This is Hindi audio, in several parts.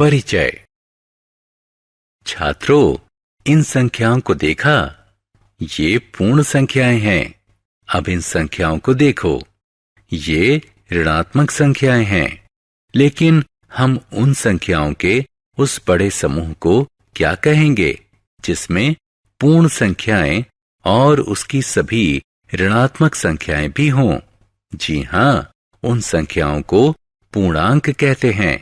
परिचय। छात्रों, इन संख्याओं को देखा? ये पूर्ण संख्याएं हैं। अब इन संख्याओं को देखो, ये ऋणात्मक संख्याएं हैं। लेकिन हम उन संख्याओं के उस बड़े समूह को क्या कहेंगे जिसमें पूर्ण संख्याएं और उसकी सभी ऋणात्मक संख्याएं भी हों? जी हाँ, उन संख्याओं को पूर्णांक कहते हैं।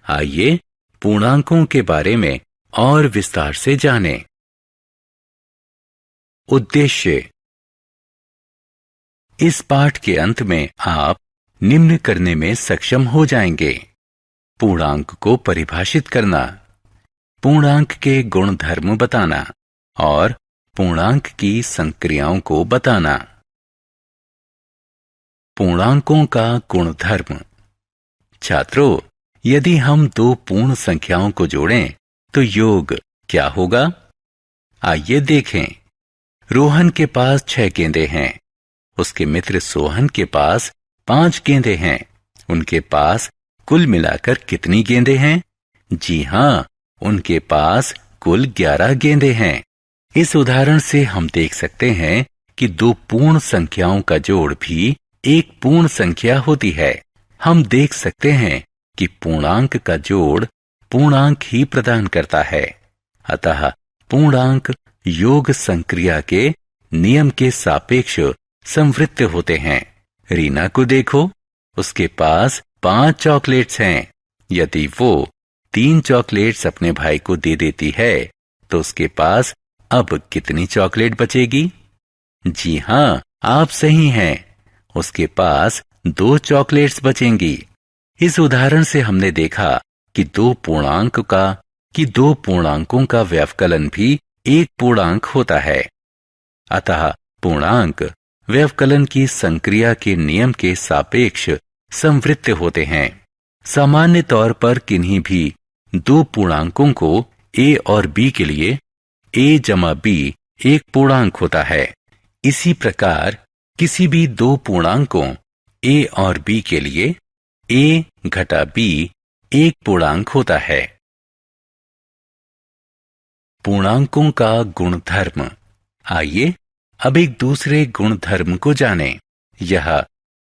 आइए पूर्णांकों के बारे में और विस्तार से जानें। उद्देश्य। इस पाठ के अंत में आप निम्न करने में सक्षम हो जाएंगे: पूर्णांक को परिभाषित करना, पूर्णांक के गुणधर्म बताना और पूर्णांक की संक्रियाओं को बताना। पूर्णांकों का गुणधर्म। छात्रों, यदि हम दो पूर्ण संख्याओं को जोड़ें तो योग क्या होगा? आइए देखें। रोहन के पास 6 गेंदें हैं। उसके मित्र सोहन के पास 5 गेंदें हैं। उनके पास कुल मिलाकर कितनी गेंदें हैं? जी हाँ, उनके पास कुल 11 गेंदें हैं। इस उदाहरण से हम देख सकते हैं कि दो पूर्ण संख्याओं का जोड़ भी एक पूर्ण संख्या होती है। हम देख सकते हैं कि पूर्णांक का जोड़ पूर्णांक ही प्रदान करता है। अतः पूर्णांक योग संक्रिया के नियम के सापेक्ष संवृत्त होते हैं। रीना को देखो, उसके पास 5 चॉकलेट्स हैं। यदि वो 3 चॉकलेट्स अपने भाई को दे देती है तो उसके पास अब कितनी चॉकलेट बचेगी? जी हाँ, आप सही हैं, उसके पास 2 चॉकलेट्स बचेंगी। इस उदाहरण से हमने देखा कि दो पूर्णांकों का व्यवकलन भी एक पूर्णांक होता है। अतः पूर्णांक व्यवकलन की संक्रिया के नियम के सापेक्ष संवृत्त होते हैं। सामान्य तौर पर किन्हीं भी दो पूर्णांकों को a और b के लिए a जमा b एक पूर्णांक होता है। इसी प्रकार किसी भी दो पूर्णांकों a और b के लिए a घटा b एक पूर्णांक होता है। पूर्णांकों का गुणधर्म। आइए अब एक दूसरे गुणधर्म को जानें। यह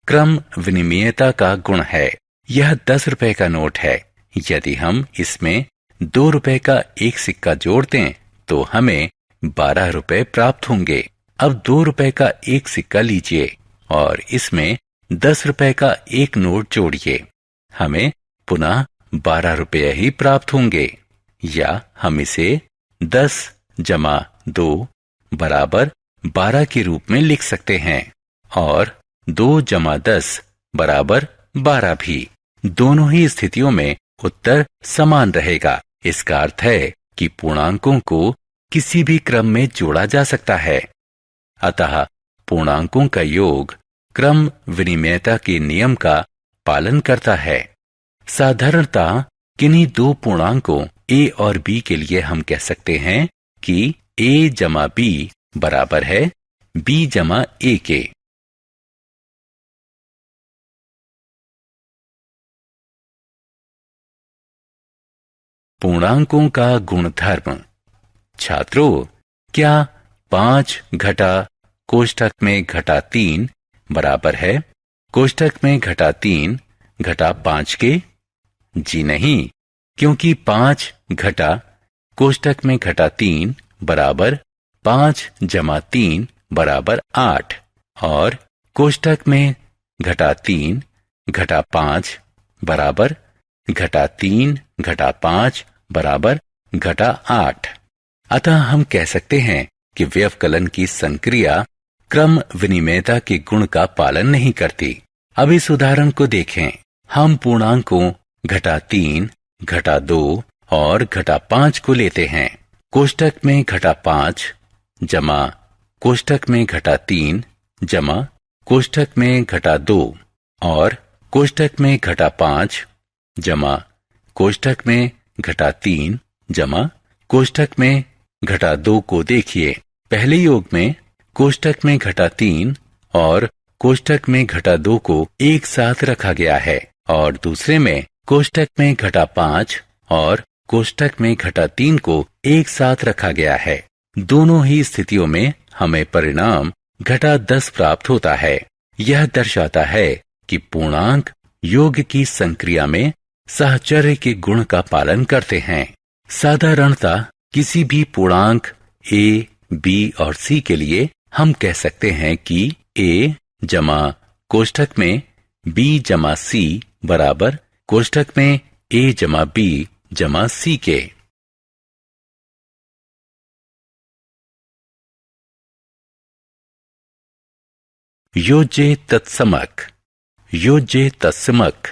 क्रम विनिमेयता का गुण है। यह 10 रुपए का नोट है। यदि हम इसमें 2 रुपए का एक सिक्का जोड़ दें तो हमें 12 रुपए प्राप्त होंगे। अब 2 रुपए का एक सिक्का लीजिए और इसमें 10 रुपए का एक नोट जोड़िए। हमें पुनः 12 रुपए ही प्राप्त होंगे। या हम इसे 10 जमा 2 बराबर 12 के रूप में लिख सकते हैं और 2 जमा 10 बराबर 12 भी। दोनों ही स्थितियों में उत्तर समान रहेगा। इसका अर्थ है कि पूर्णांकों को किसी भी क्रम में जोड़ा जा सकता है। अतः पूर्णांकों का योग क्रम विनिमेयता के नियम का पालन करता है। साधारणतः किन्हीं दो पूर्णांकों a और b के लिए हम कह सकते हैं कि a जमा b बराबर है b जमा a के। पूर्णांकों का गुणधर्म। छात्रों, क्या 5 घटा कोष्ठक में घटा 3 बराबर है कोष्ठक में घटा 3 घटा 5 के? जी नहीं, क्योंकि 5 घटा कोष्ठक में घटा 3 बराबर 5 जमा 3 बराबर 8 और कोष्ठक में घटा 3 घटा 5 बराबर घटा 3 घटा 5 बराबर घटा 8। अतः हम कह सकते हैं कि व्यवकलन की संक्रिया क्रम विनिमेयता के गुण का पालन नहीं करती। अब इस उदाहरण को देखें। हम पूर्णांकों घटा 3 घटा 2 और घटा 5 को लेते हैं। कोष्ठक में घटा 5 जमा कोष्ठक में घटा 3 जमा कोष्ठक में घटा 2 और कोष्ठक में घटा 5 जमा कोष्ठक में घटा 3 जमा कोष्ठक में घटा 2 को देखिए। पहले योग में कोष्ठक में घटा 3 और कोष्ठक में घटा 2 को एक साथ रखा गया है और दूसरे में कोष्ठक में घटा 5 और कोष्ठक में घटा 3 को एक साथ रखा गया है। दोनों ही स्थितियों में हमें परिणाम घटा 10 प्राप्त होता है। यह दर्शाता है कि पूर्णांक योग की संक्रिया में साहचर्य के गुण का पालन करते हैं। साधारणतः किसी भी पूर्णांक a, b और c के लिए हम कह सकते हैं कि a जमा कोष्ठक में b जमा c बराबर कोष्ठक में a जमा b जमा c के। योज्य तत्समक। योज्य तत्समक।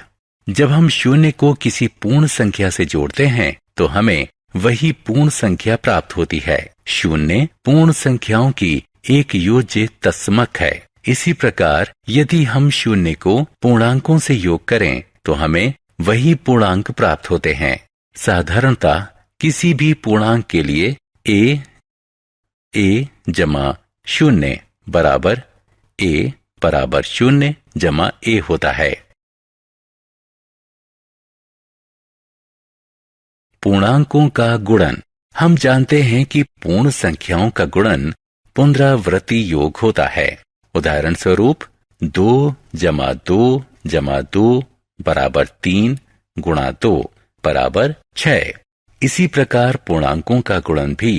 जब हम शून्य को किसी पूर्ण संख्या से जोड़ते हैं तो हमें वही पूर्ण संख्या प्राप्त होती है। शून्य पूर्ण संख्याओं की एक योज्य तत्समक है। इसी प्रकार यदि हम शून्य को पूर्णांकों से योग करें तो हमें वही पूर्णांक प्राप्त होते हैं। साधारणतः किसी भी पूर्णांक के लिए a जमा शून्य बराबर a बराबर शून्य जमा a होता है। पूर्णांकों का गुणन। हम जानते हैं कि पूर्ण संख्याओं का गुणन पुनरावृत्ति योग होता है। उदाहरण स्वरूप 2 जमा 2 जमा 2 बराबर 3 गुणा 2 बराबर 6। इसी प्रकार पूर्णांकों का गुणन भी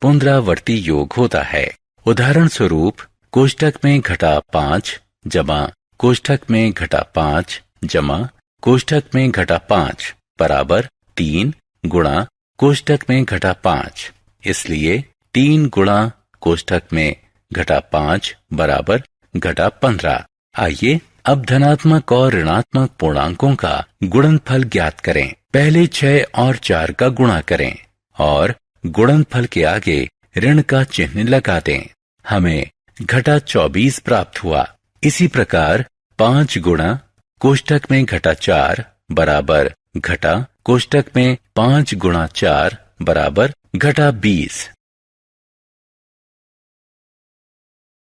पुनरावृत्ति योग होता है। उदाहरण स्वरूप कोष्ठक में घटा 5 जमा कोष्ठक में घटा 5 जमा कोष्ठक में घटा 5 बराबर 3 गुणा कोष्ठक में घटा 5। इसलिए 3 गुणा कोष्ठक में घटा 5 बराबर घटा 15। आइए अब धनात्मक और ऋणात्मक पूर्णांकों का गुणनफल ज्ञात करें। पहले 6 और 4 का गुणा करें और गुणनफल के आगे ऋण का चिन्ह लगा दें। हमें घटा 24 प्राप्त हुआ। इसी प्रकार 5 गुणा कोष्ठक में घटा 4 बराबर घटा कोष्ठक में 5 गुणा 4 बराबर घटा 20।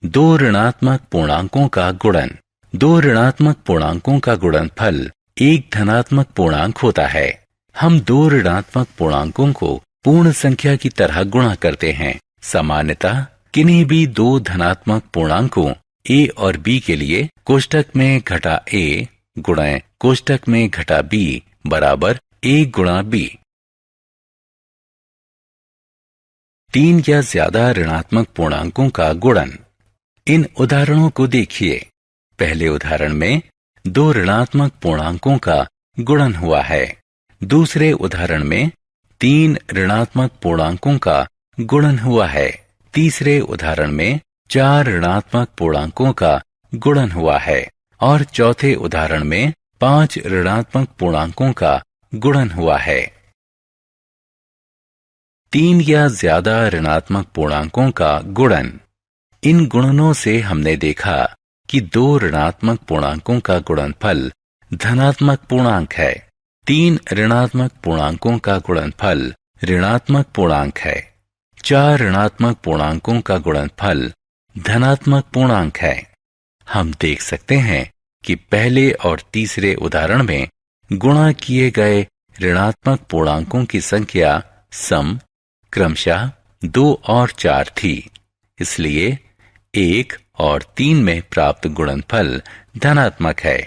2 ऋणात्मक पूर्णांकों का गुणन। 2 ऋणात्मक पूर्णांकों का गुणनफल एक धनात्मक पूर्णांक होता है। हम 2 ऋणात्मक पूर्णांकों को पूर्ण संख्या की तरह गुणा करते हैं। सामान्यतः किन्हीं भी 2 धनात्मक पूर्णांकों a और b के लिए कोष्ठक में घटा a गुणा कोष्ठक में घटा b बराबर a गुणा b। 3 या ज्यादा ऋणात्मक पूर्णांकों का गुणन। इन उदाहरणों को देखिए। पहले उदाहरण में 2 ऋणात्मक पूर्णांकों का गुणन हुआ है। दूसरे उदाहरण में 3 ऋणात्मक पूर्णांकों का गुणन हुआ है। तीसरे उदाहरण में 4 ऋणात्मक पूर्णांकों का गुणन हुआ है और चौथे उदाहरण में 5 ऋणात्मक पूर्णांकों का गुणन हुआ है। 3 या ज्यादा ऋणात्मक पूर्णांकों का गुणन। इन गुणनों से हमने देखा कि 2 ऋणात्मक पूर्णांकों का गुणनफल धनात्मक पूर्णांक है। 3 ऋणात्मक पूर्णांकों का गुणनफल ऋणात्मक पूर्णांक है। 4 ऋणात्मक पूर्णांकों का गुणनफल धनात्मक पूर्णांक है। हम देख सकते हैं कि पहले और तीसरे उदाहरण में गुणा किए गए ऋणात्मक पूर्णांकों की संख्या सम क्रमशः 2 और 4 थी। इसलिए 1 और 3 में प्राप्त गुणनफल धनात्मक है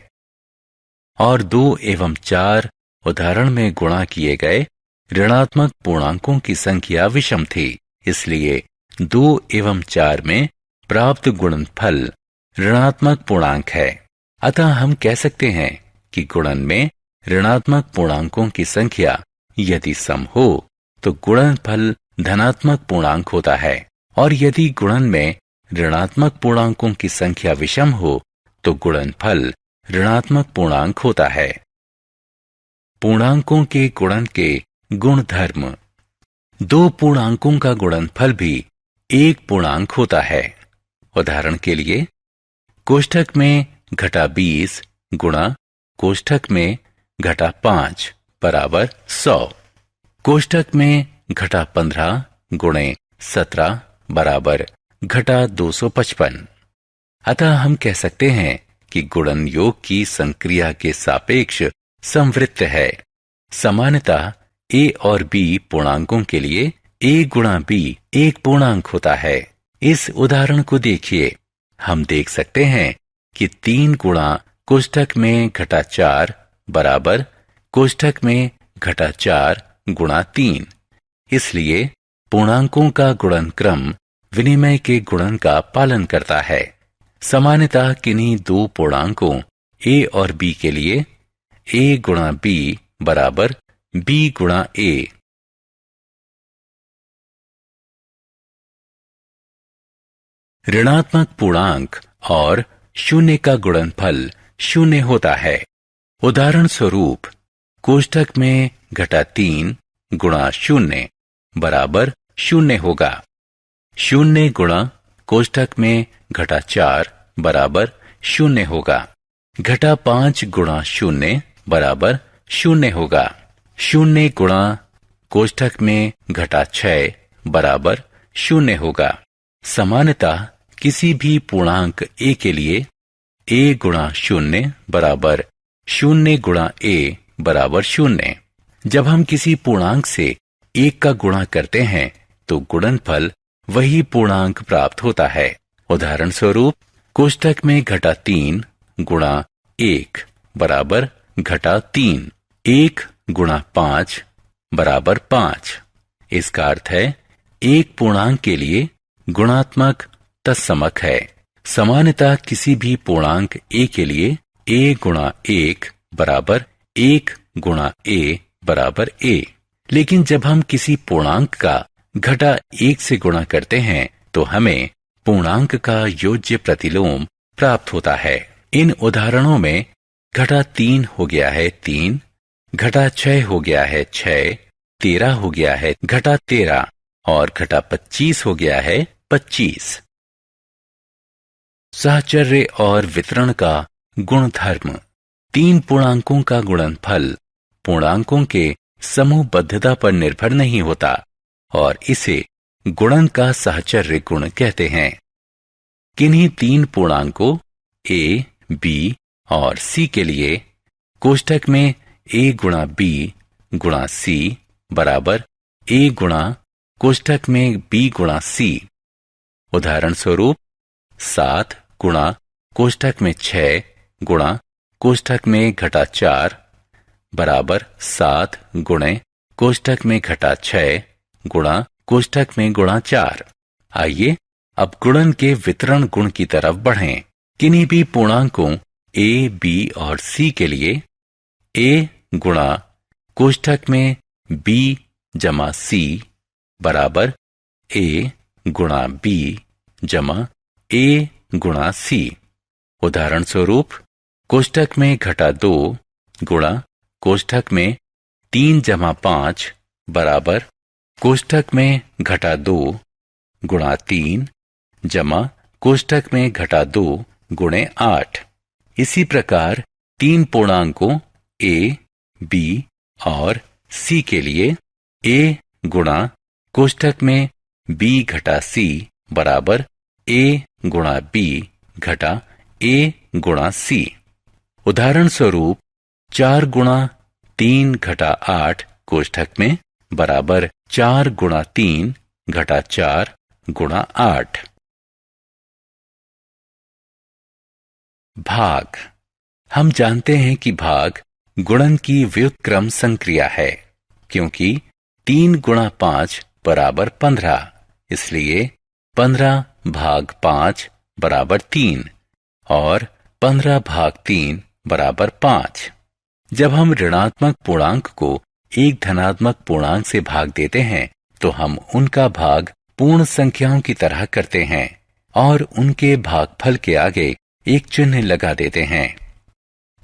और 2 एवं 4 उदाहरण में गुणा किए गए ऋणात्मक पूर्णांकों की संख्या विषम थी। इसलिए 2 एवं 4 में प्राप्त गुणनफल ऋणात्मक पूर्णांक है। अतः हम कह सकते हैं कि गुणन में ऋणात्मक पूर्णांकों की संख्या यदि सम हो तो गुणनफल धनात्मक पूर्णांक होता है और यदि गुणन में ऋणात्मक पूर्णांकों की संख्या विषम हो तो गुणनफल ऋणात्मक पूर्णांक होता है। पूर्णांकों के गुणन के गुणधर्म। 2 पूर्णांकों का गुणनफल भी एक पूर्णांक होता है। उदाहरण के लिए कोष्ठक में घटा 20 गुणा कोष्ठक में घटा 5 बराबर 100। कोष्ठक में घटा 15 गुणे 17 बराबर घटा 255। अतः हम कह सकते हैं कि गुणन योग की संक्रिया के सापेक्ष समवृत्त है। सामान्यतः a और b पूर्णांकों के लिए a गुणा b एक पूर्णांक होता है। इस उदाहरण को देखिए। हम देख सकते हैं कि 3 गुणा कोष्ठक में घटा 4 बराबर कोष्ठक में घटा 4 गुणा 3। इसलिए पूर्णांकों का गुणनक्रम विनिमय के गुणन का पालन करता है। सामान्यतः किन्हीं दो पूर्णांकों a और b के लिए a गुणा b बराबर b गुणा a। ऋणात्मक पूर्णांक और शून्य का गुणनफल शून्य होता है। उदाहरण स्वरूप कोष्ठक में घटा 3 गुणा शून्य बराबर शून्य होगा। शून्य गुणा कोष्ठक में घटा 4 बराबर शून्य होगा। घटा 5 गुणा शून्य बराबर शून्य होगा। शून्य गुणा कोष्ठक में घटा 6 बराबर शून्य होगा। सामान्यतः किसी भी पूर्णांक a के लिए a गुणा शून्य बराबर शून्य गुणा a बराबर शून्य। जब हम किसी पूर्णांक से 1 का गुणा करते हैं तो गुणनफल वही पूर्णांक प्राप्त होता है। उदाहरण स्वरूप कोष्ठक में घटा 3 गुणा 1 बराबर घटा 3। 1 गुणा 5 बराबर 5। इसका अर्थ है एक पूर्णांक के लिए गुणात्मक तत्समक है। सामान्यतः किसी भी पूर्णांक a के लिए a गुणा 1 बराबर 1 गुणा a बराबर a। लेकिन जब हम किसी पूर्णांक का घटा 1 से गुणा करते हैं तो हमें पूर्णांक का योज्य प्रतिलोम प्राप्त होता है। इन उदाहरणों में घटा 3 हो गया है 3, घटा 6 हो गया है 6, 13 हो गया है घटा 13 और घटा 25 हो गया है 25। साहचर्य और वितरण का गुणधर्म। 3 पूर्णांकों का गुणनफल पूर्णांकों के समूहबद्धता पर निर्भर नहीं होता और इसे गुणन का साहचर्य गुण कहते हैं। किन्हीं 3 पूर्णांकों a, b और c के लिए कोष्ठक में a गुणा b गुणा c बराबर a गुणा कोष्ठक में b गुणा c। उदाहरण स्वरूप 7 गुणा कोष्ठक में 6 गुणा कोष्ठक में घटा 4 बराबर 7 गुणे कोष्ठक में घटा 6 गुणा कोष्ठक में गुणा 4। आइए अब गुणन के वितरण गुण की तरफ बढ़ें। किन्हीं भी पूर्णांकों a, b और c के लिए a गुणा कोष्ठक में b जमा c बराबर a गुणा b जमा a गुणा c। उदाहरण स्वरूप कोष्ठक में घटा 2 गुणा कोष्ठक में 3 जमा 5 बराबर कोष्ठक में घटा 2 गुणा 3 जमा कोष्ठक में घटा 2 गुणे 8। इसी प्रकार 3 पूर्णांकों a, b और c के लिए a गुणा कोष्ठक में b घटा c बराबर a गुणा b घटा a गुणा c। उदाहरण स्वरूप 4 गुणा 3 घटा 8 कोष्ठक में बराबर 4 गुणा 3 घटा 4 गुणा 8। भाग। हम जानते हैं कि भाग गुणन की व्युत्क्रम संक्रिया है क्योंकि 3 गुणा 5 बराबर 15, इसलिए 15 भाग 5 बराबर 3 और 15 भाग 3 बराबर 5। जब हम ऋणात्मक पूर्णांक को एक धनात्मक पूर्णांक से भाग देते हैं तो हम उनका भाग पूर्ण संख्याओं की तरह करते हैं और उनके भागफल के आगे एक चिन्ह लगा देते हैं।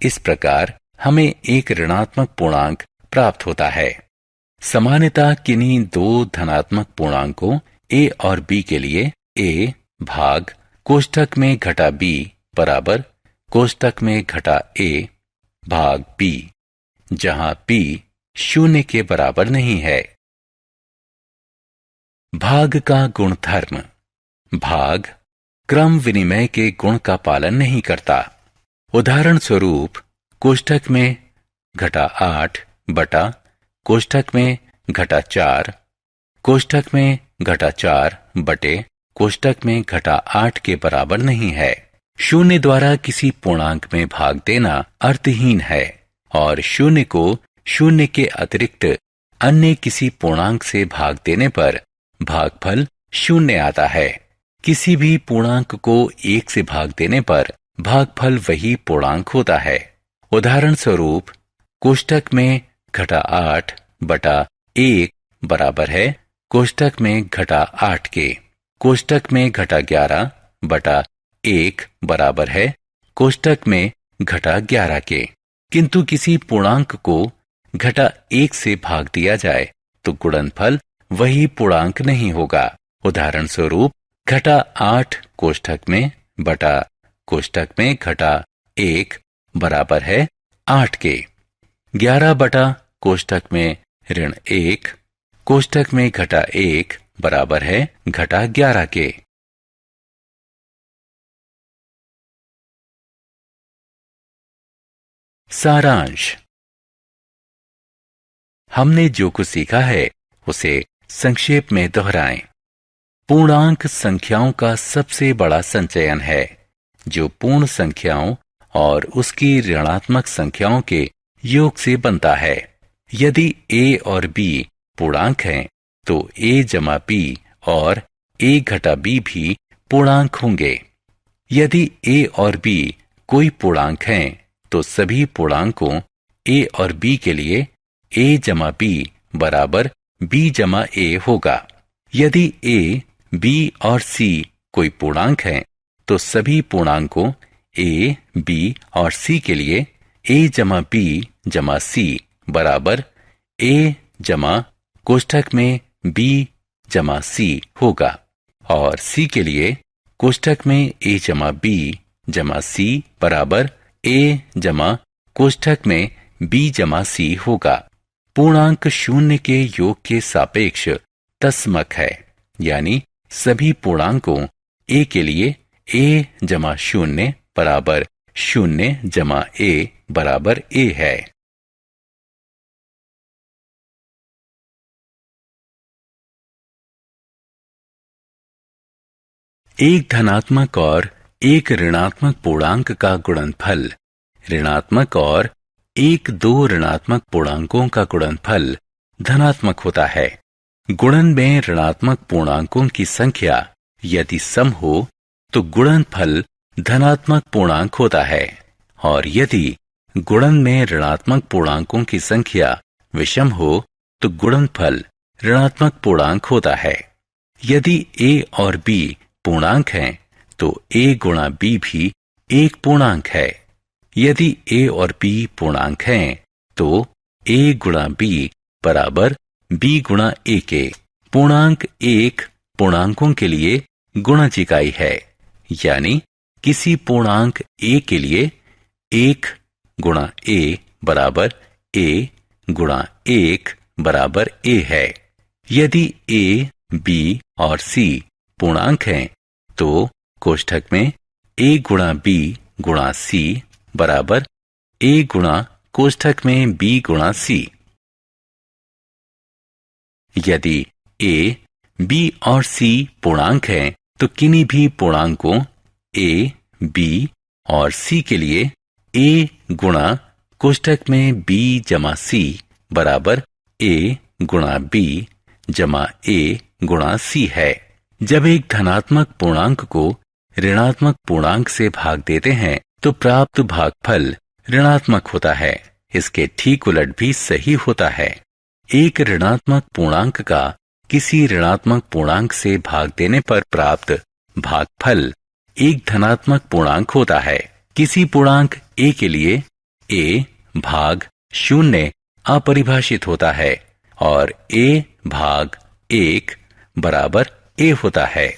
इस प्रकार हमें एक ऋणात्मक पूर्णांक प्राप्त होता है। सामान्यतः किन्हीं 2 धनात्मक पूर्णांकों a और b के लिए a भाग कोष्ठक में घटा b बराबर कोष्ठक में घटा a भाग b, जहां b 0 के बराबर नहीं है। भाग का गुणधर्म। भाग क्रम विनिमय के गुण का पालन नहीं करता। उदाहरण स्वरूप कोष्ठक में घटा 8 बटा कोष्ठक में घटा 4 कोष्ठक में घटा 4 बटे कोष्ठक में घटा 8 के बराबर नहीं है। शून्य द्वारा किसी पूर्णांक में भाग देना अर्थहीन है और शून्य को शून्य के अतिरिक्त अन्य किसी पूर्णांक से भाग देने पर भागफल शून्य आता है। किसी भी पूर्णांक को 1 से भाग देने पर भागफल वही पूर्णांक होता है। उदाहरण स्वरूप कोष्ठक में घटा 8 बटा 1 बराबर है कोष्ठक में घटा 8 के। कोष्ठक में घटा 11 बटा 1 बराबर है कोष्ठक में घटा 11 के। किंतु किसी पूर्णांक को घटा 1 से भाग दिया जाए तो गुणनफल वही पूर्णांक नहीं होगा। उदाहरण स्वरूप घटा 8 कोष्ठक में बटा कोष्ठक में घटा 1 बराबर है 8 के। 11 बटा कोष्ठक में ऋण 1 कोष्ठक में घटा 1 बराबर है घटा 11 के। सारांश। हमने जो कुछ सीखा है उसे संक्षेप में दोहराएं। पूर्णांक संख्याओं का सबसे बड़ा संचयन है जो पूर्ण संख्याओं और उसकी ऋणात्मक संख्याओं के योग से बनता है। यदि a और b पूर्णांक हैं तो a जमा b और a घटा b भी पूर्णांक होंगे। यदि a और b कोई पूर्णांक हैं तो सभी पूर्णांकों a और b के लिए a जमा b बराबर b जमा a होगा। यदि a, b और c कोई पूर्णांक हैं तो सभी पूर्णांकों a, b और c के लिए a जमा b जमा c बराबर a जमा कोष्ठक में b जमा c होगा और c के लिए कोष्ठक में a जमा b जमा c बराबर a जमा कोष्ठक में b जमा c होगा। पूर्णांक शून्य के योग के सापेक्ष तस्मक है, यानी सभी पूर्णांकों a के लिए a जमा शून्य बराबर शून्य जमा a बराबर a है। एक धनात्मक और एक ऋणात्मक पूर्णांक का गुणनफल ऋणात्मक और एक दो ऋणात्मक पूर्णांकों का गुणनफल धनात्मक होता है। गुणन में ऋणात्मक पूर्णांकों की संख्या यदि सम हो तो गुणनफल धनात्मक पूर्णांक होता है और यदि गुणन में ऋणात्मक पूर्णांकों की संख्या विषम हो तो गुणनफल ऋणात्मक पूर्णांक होता है। यदि a और b पूर्णांक हैं तो a गुणा b भी एक पूर्णांक है। यदि a और b पूर्णांक हैं तो a गुणा b बराबर b गुणा a के। पूर्णांक एक पूर्णांकों के लिए गुणज इकाई है, यानी किसी पूर्णांक a के लिए 1 गुणा a बराबर a गुणा 1 बराबर a है। यदि a, b और c पूर्णांक हैं तो कोष्ठक में a गुणा b गुणा c बराबर a गुणा कोष्ठक में b गुणा c। यदि a, b और c पूर्णांक हैं तो किन्हीं भी पूर्णांकों a, b और c के लिए a गुणा कोष्ठक में b जमा c बराबर a गुणा b जमा a गुणा c है। जब एक धनात्मक पूर्णांक को ऋणात्मक पूर्णांक से भाग देते हैं तो प्राप्त भागफल ऋणात्मक होता है। इसके ठीक उलट भी सही होता है। एक ऋणात्मक पूर्णांक का किसी ऋणात्मक पूर्णांक से भाग देने पर प्राप्त भागफल एक धनात्मक पूर्णांक होता है। किसी पूर्णांक a के लिए a भाग 0 अपरिभाषित होता है और a भाग 1 बराबर a होता है।